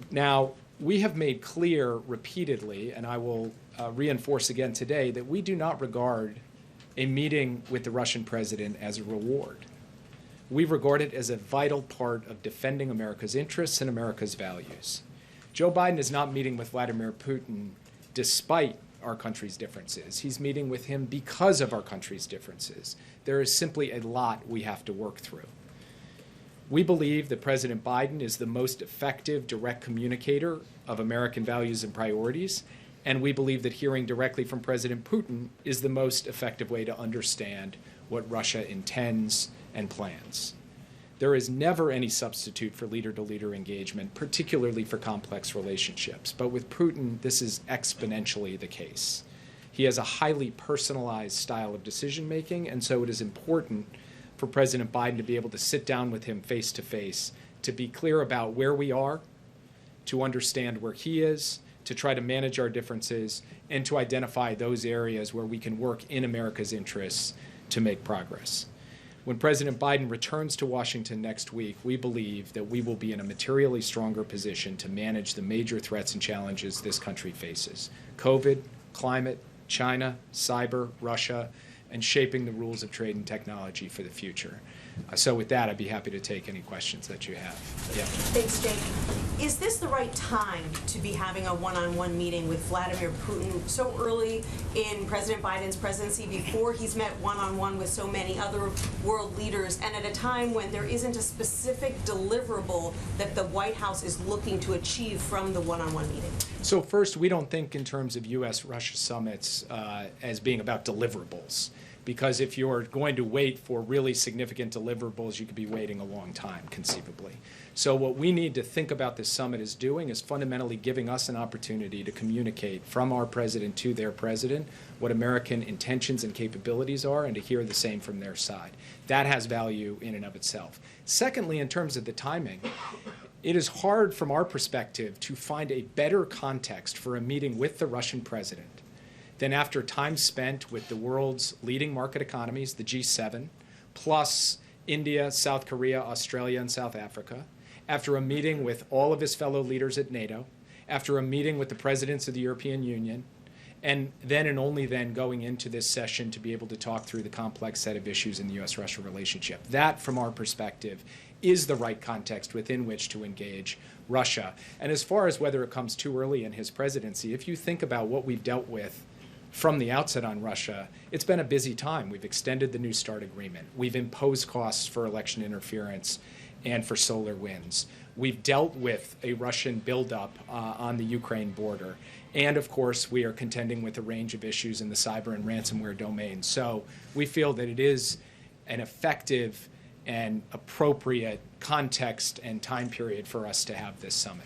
Now, we have made clear repeatedly, and I will reinforce again today, that we do not regard a meeting with the Russian president as a reward. We regard it as a vital part of defending America's interests and America's values. Joe Biden is not meeting with Vladimir Putin despite our country's differences. He's meeting with him because of our country's differences. There is simply a lot we have to work through. We believe that President Biden is the most effective direct communicator of American values and priorities, and we believe that hearing directly from President Putin is the most effective way to understand what Russia intends and plans. There is never any substitute for leader-to-leader engagement, particularly for complex relationships. But with Putin, this is exponentially the case. He has a highly personalized style of decision-making, and so it is important for President Biden to be able to sit down with him face-to-face, to be clear about where we are, to understand where he is, to try to manage our differences, and to identify those areas where we can work in America's interests to make progress. When President Biden returns to Washington next week, we believe that we will be in a materially stronger position to manage the major threats and challenges this country faces: COVID, climate, China, cyber, Russia, and shaping the rules of trade and technology for the future. So with that, I'd be happy to take any questions that you have. Yeah. Thanks, Jake. Is this the right time to be having a one-on-one meeting with Vladimir Putin so early in President Biden's presidency, before he's met one-on-one with so many other world leaders, and at a time when there isn't a specific deliverable that the White House is looking to achieve from the one-on-one meeting? So first, we don't think in terms of U.S.-Russia summits as being about deliverables. Because if you're going to wait for really significant deliverables, you could be waiting a long time, conceivably. So what we need to think about this summit is doing is fundamentally giving us an opportunity to communicate from our president to their president what American intentions and capabilities are, and to hear the same from their side. That has value in and of itself. Secondly, in terms of the timing, it is hard from our perspective to find a better context for a meeting with the Russian president than after time spent with the world's leading market economies, the G7, plus India, South Korea, Australia, and South Africa, after a meeting with all of his fellow leaders at NATO, after a meeting with the presidents of the European Union, and then and only then going into this session to be able to talk through the complex set of issues in the U.S.-Russia relationship. That, from our perspective, is the right context within which to engage Russia. And as far as whether it comes too early in his presidency, if you think about what we've dealt with from the outset on Russia, it's been a busy time. We've extended the New START agreement. We've imposed costs for election interference and for solar winds. We've dealt with a Russian buildup on the Ukraine border. And of course, we are contending with a range of issues in the cyber and ransomware domain. So we feel that it is an effective and appropriate context and time period for us to have this summit.